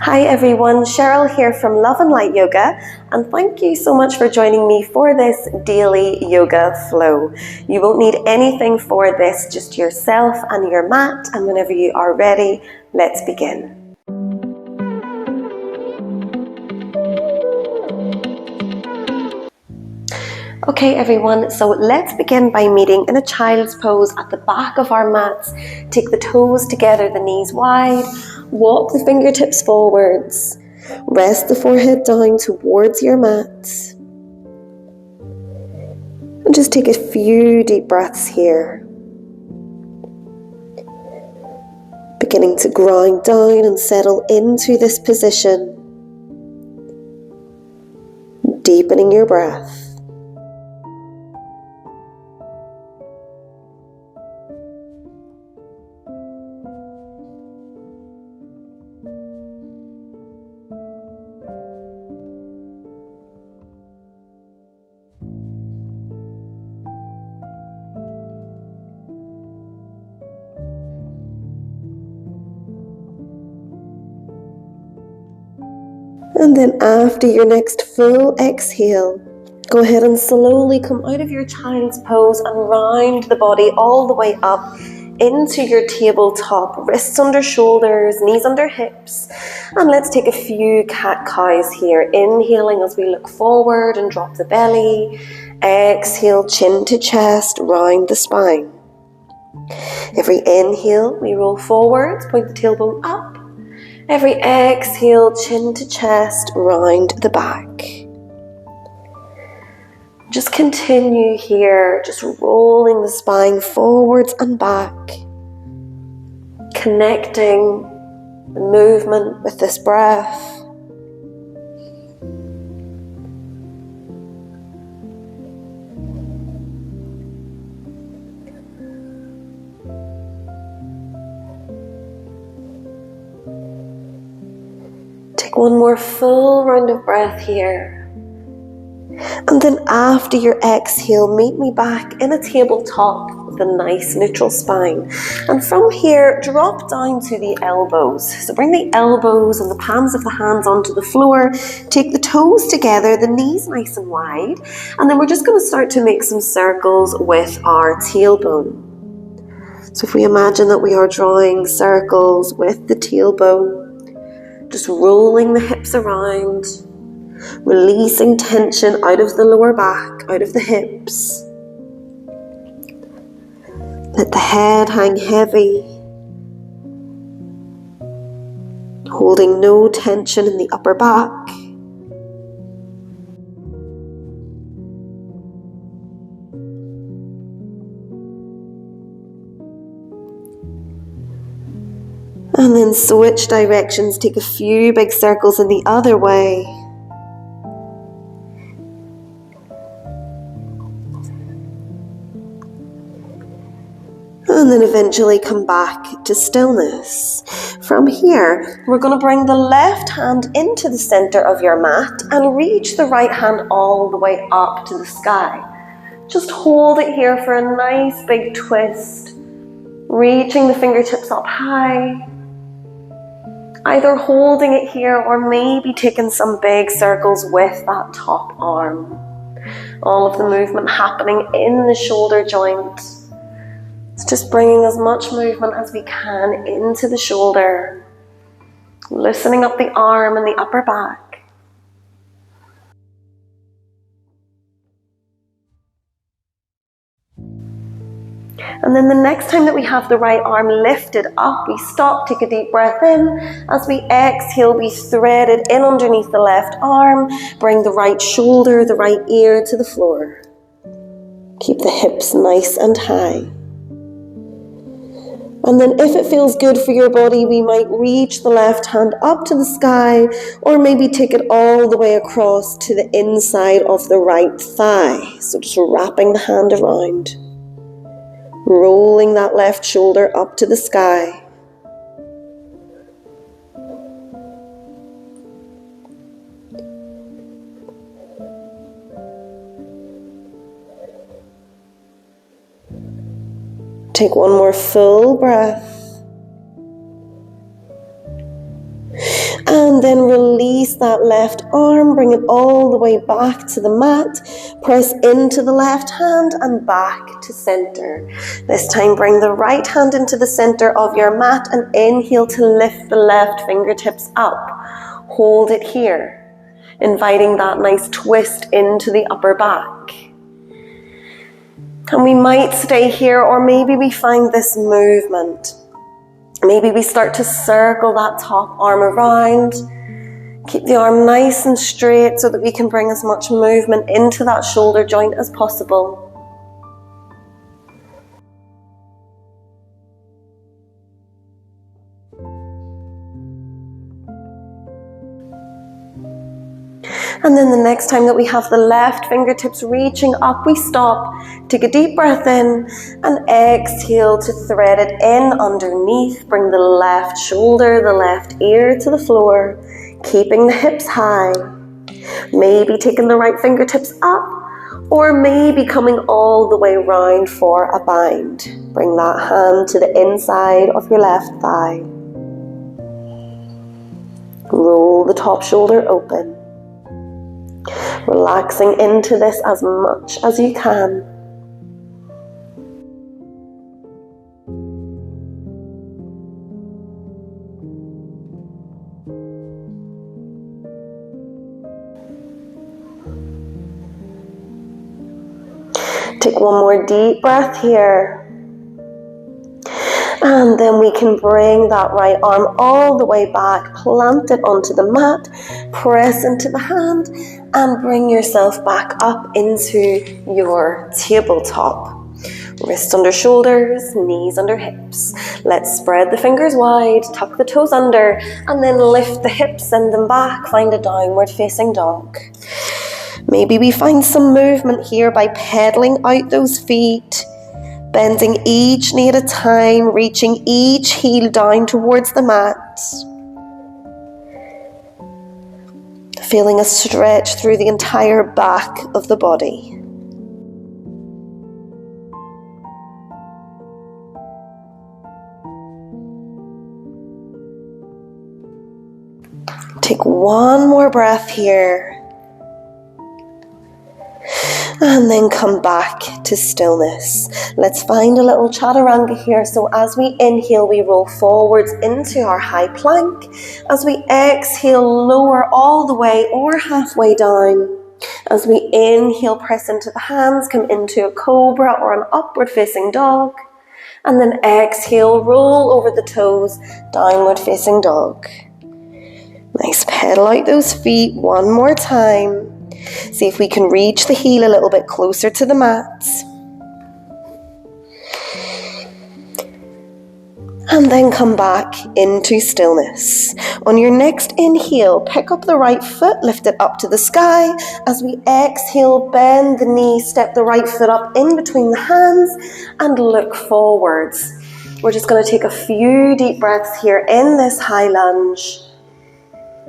Hi everyone, Cheryl here from Love and Light Yoga, and thank you so much for joining me for this daily yoga flow. You won't need anything for this, just yourself and your mat, and whenever you are ready, let's begin. Okay everyone, so let's begin by meeting in a child's pose at the back of our mats. Take the toes together, the knees wide, walk the fingertips forwards, rest the forehead down towards your mat, and just take a few deep breaths here. Beginning to grind down and settle into this position, deepening your breath. And then after your next full exhale, go ahead and slowly come out of your child's pose and round the body all the way up into your tabletop, wrists under shoulders, knees under hips. And let's take a few cat-cows here, inhaling as we look forward and drop the belly. Exhale, chin to chest, round the spine. Every inhale, we roll forwards, point the tailbone up. Every exhale, chin to chest, round the back. Just continue here, just rolling the spine forwards and back, connecting the movement with this breath. Take one more full round of breath here. And then after your exhale, meet me back in a tabletop with a nice neutral spine. And from here, drop down to the elbows. So bring the elbows and the palms of the hands onto the floor. Take the toes together, the knees nice and wide. And then we're just going to start to make some circles with our tailbone. So if we imagine that we are drawing circles with the tailbone, just rolling the hips around, releasing tension out of the lower back, out of the hips. Let the head hang heavy, holding no tension in the upper back. And then switch directions, take a few big circles in the other way. And then eventually come back to stillness. From here, we're going to bring the left hand into the center of your mat and reach the right hand all the way up to the sky. Just hold it here for a nice big twist, reaching the fingertips up high. Either holding it here or maybe taking some big circles with that top arm. All of the movement happening in the shoulder joint. It's just bringing as much movement as we can into the shoulder, loosening up the arm and the upper back. And then the next time that we have the right arm lifted up, we stop, take a deep breath in. As we exhale, we thread it in underneath the left arm, bring the right shoulder, the right ear to the floor. Keep the hips nice and high. And then if it feels good for your body, we might reach the left hand up to the sky, or maybe take it all the way across to the inside of the right thigh. So just wrapping the hand around. Rolling that left shoulder up to the sky. Take one more full breath. And And then release that left arm, bring it all the way back to the mat. Press into the left hand and back to center. This time bring the right hand into the center of your mat and inhale to lift the left fingertips up. Hold it here, inviting that nice twist into the upper back. And we might stay here, or maybe we find this movement. Maybe we start to circle that top arm around. Keep the arm nice and straight so that we can bring as much movement into that shoulder joint as possible. And then the next time that we have the left fingertips reaching up, we stop, take a deep breath in, and exhale to thread it in underneath. Bring the left shoulder, the left ear to the floor, keeping the hips high. Maybe taking the right fingertips up, or maybe coming all the way round for a bind. Bring that hand to the inside of your left thigh. Roll the top shoulder open. Relaxing into this as much as you can. Take one more deep breath here. And then we can bring that right arm all the way back, plant it onto the mat, press into the hand, and bring yourself back up into your tabletop. Wrists under shoulders, knees under hips. Let's spread the fingers wide, tuck the toes under, and then lift the hips, send them back, find a downward facing dog. Maybe we find some movement here by pedaling out those feet, bending each knee at a time, reaching each heel down towards the mat. Feeling a stretch through the entire back of the body. Take one more breath here. And then come back to stillness. Let's find a little chaturanga here. So as we inhale, we roll forwards into our high plank. As we exhale, lower all the way or halfway down. As we inhale, press into the hands, come into a cobra or an upward facing dog. And then exhale, roll over the toes, downward facing dog. Nice, pedal out those feet one more time. See if we can reach the heel a little bit closer to the mat. And then come back into stillness. On your next inhale, pick up the right foot, lift it up to the sky. As we exhale, bend the knee, step the right foot up in between the hands and look forwards. We're just going to take a few deep breaths here in this high lunge.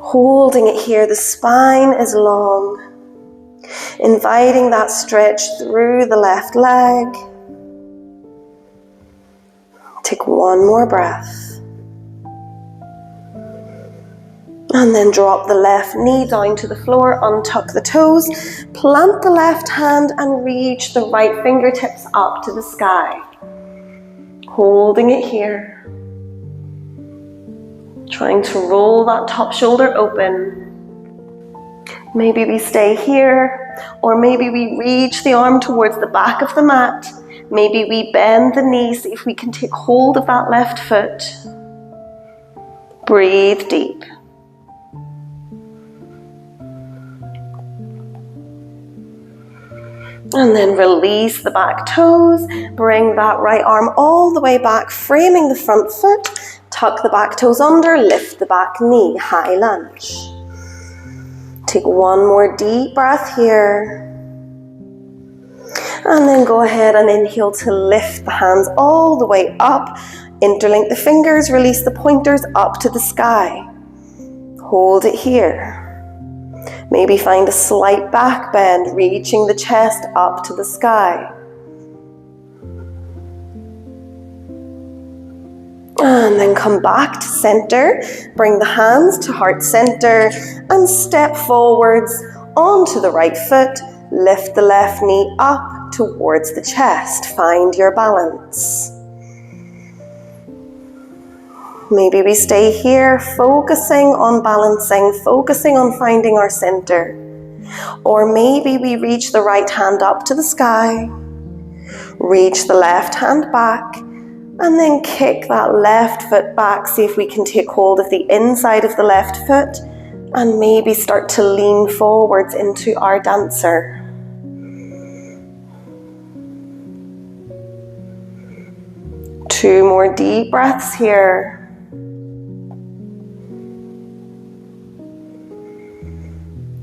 Holding it here, the spine is long. Inviting that stretch through the left leg. Take one more breath. And then drop the left knee down to the floor, untuck the toes, plant the left hand and reach the right fingertips up to the sky. Holding it here. Trying to roll that top shoulder open. Maybe we stay here, or maybe we reach the arm towards the back of the mat. Maybe we bend the knee, see if we can take hold of that left foot. Breathe deep. And then release the back toes, bring that right arm all the way back, framing the front foot, tuck the back toes under, lift the back knee, high lunge. Take one more deep breath here. And then go ahead and inhale to lift the hands all the way up. Interlink the fingers, release the pointers up to the sky. Hold it here. Maybe find a slight back bend, reaching the chest up to the sky. And then come back to center. Bring the hands to heart center and step forwards onto the right foot. Lift the left knee up towards the chest. Find your balance. Maybe we stay here focusing on balancing, focusing on finding our center. Or maybe we reach the right hand up to the sky, reach the left hand back, and then kick that left foot back. See if we can take hold of the inside of the left foot and maybe start to lean forwards into our dancer. Two more deep breaths here.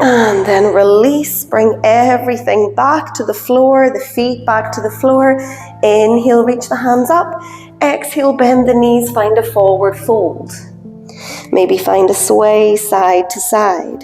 And then release, bring everything back to the floor, the feet back to the floor. Inhale, reach the hands up. Exhale, bend the knees, find a forward fold. Maybe find a sway side to side.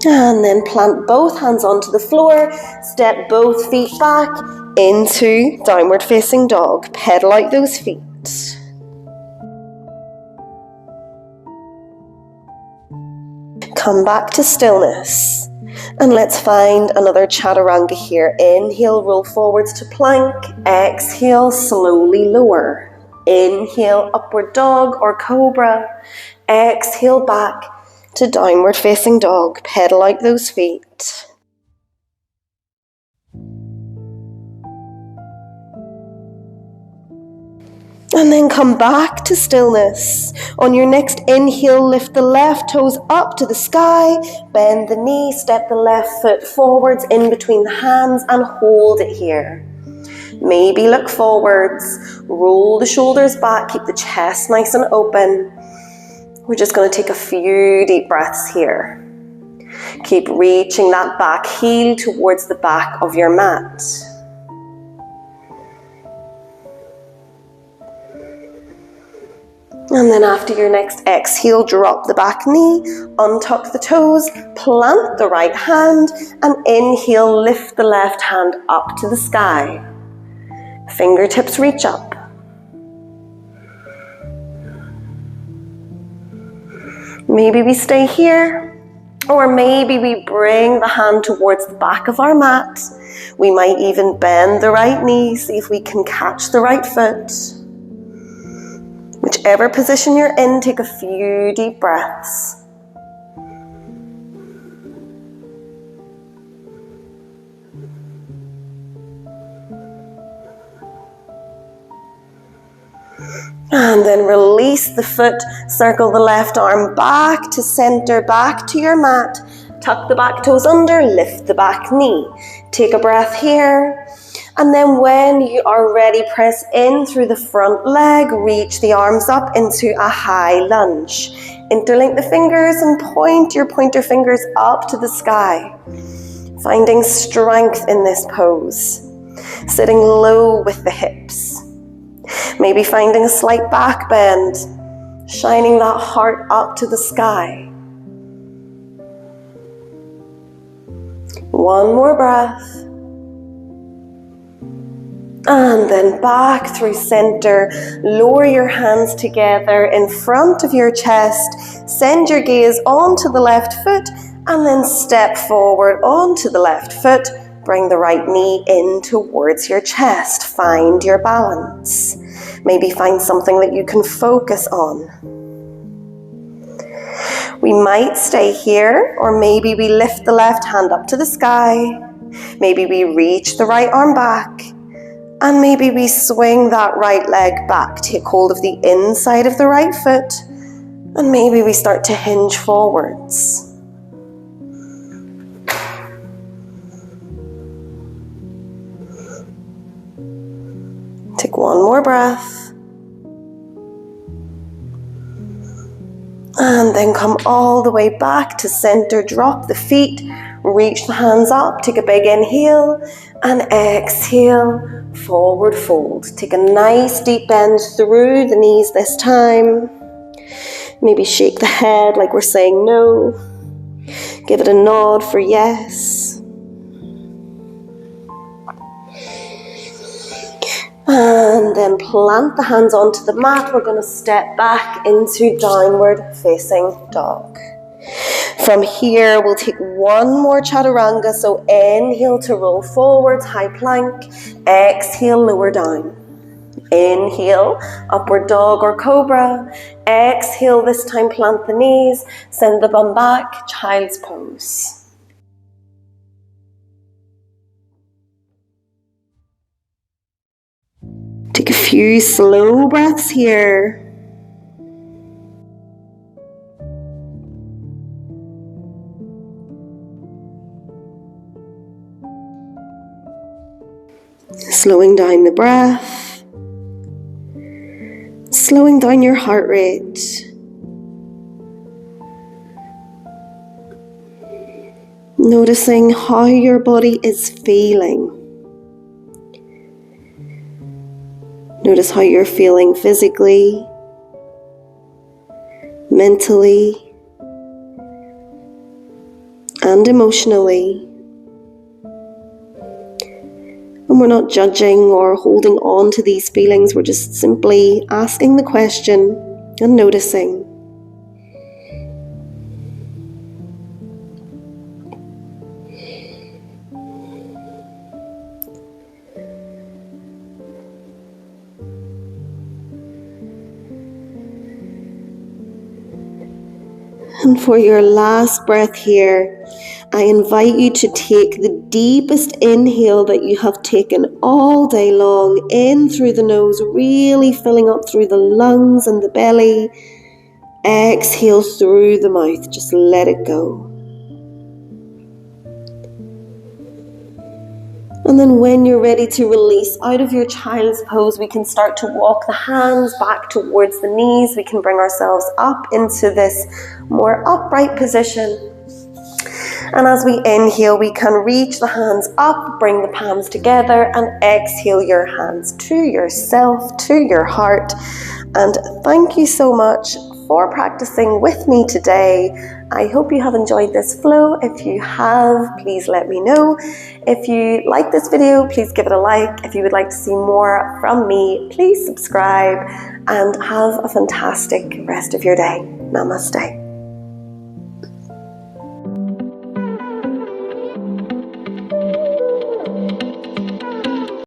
And then plant both hands onto the floor, step both feet back into downward facing dog. Pedal out those feet. Come back to stillness. And let's find another chaturanga here. Inhale, roll forwards to plank. Exhale, slowly lower. Inhale, upward dog or cobra. Exhale, back to downward facing dog. Pedal out those feet. And then come back to stillness. On your next inhale, lift the left toes up to the sky, bend the knee, step the left foot forwards in between the hands and hold it here. Maybe look forwards, roll the shoulders back, keep the chest nice and open. We're just going to take a few deep breaths here. Keep reaching that back heel towards the back of your mat. And then after your next exhale, drop the back knee, untuck the toes, plant the right hand, and inhale, lift the left hand up to the sky. Fingertips reach up. Maybe we stay here, or maybe we bring the hand towards the back of our mat. We might even bend the right knee, see if we can catch the right foot. Whichever position you're in, take a few deep breaths. And then release the foot, circle the left arm back to center, back to your mat. Tuck the back toes under, lift the back knee. Take a breath here. And then when you are ready, press in through the front leg, reach the arms up into a high lunge. Interlink the fingers and point your pointer fingers up to the sky. Finding strength in this pose. Sitting low with the hips. Maybe finding a slight back bend, shining that heart up to the sky. One more breath. And then back through center. Lower your hands together in front of your chest. Send your gaze onto the left foot and then step forward onto the left foot. Bring the right knee in towards your chest. Find your balance. Maybe find something that you can focus on. We might stay here, or maybe we lift the left hand up to the sky. Maybe we reach the right arm back. And maybe we swing that right leg back. Take hold of the inside of the right foot. And maybe we start to hinge forwards. Take one more breath. And then come all the way back to center. Drop the feet. Reach the hands up. Take a big inhale. And exhale. Forward fold. Take a nice deep bend through the knees this time. Maybe shake the head like we're saying no. Give it a nod for yes. And then plant the hands onto the mat. We're going to step back into downward facing dog. From here, we'll take one more chaturanga. So inhale to roll forwards, high plank. Exhale, lower down. Inhale, upward dog or cobra. Exhale, this time plant the knees. Send the bum back, child's pose. Take a few slow breaths here. Slowing down the breath. Slowing down your heart rate. Noticing how your body is feeling. Notice how you're feeling physically, mentally, and emotionally. And we're not judging or holding on to these feelings, we're just simply asking the question and noticing. And for your last breath here, I invite you to take the deepest inhale that you have taken all day long, in through the nose, really filling up through the lungs and the belly. Exhale through the mouth, just let it go. And then when you're ready to release out of your child's pose, we can start to walk the hands back towards the knees. We can bring ourselves up into this more upright position. And as we inhale, we can reach the hands up, bring the palms together, and exhale your hands to yourself, to your heart. And thank you so much for practicing with me today. I hope you have enjoyed this flow. If you have, please let me know. If you like this video, please give it a like. If you would like to see more from me, please subscribe, and have a fantastic rest of your day. Namaste.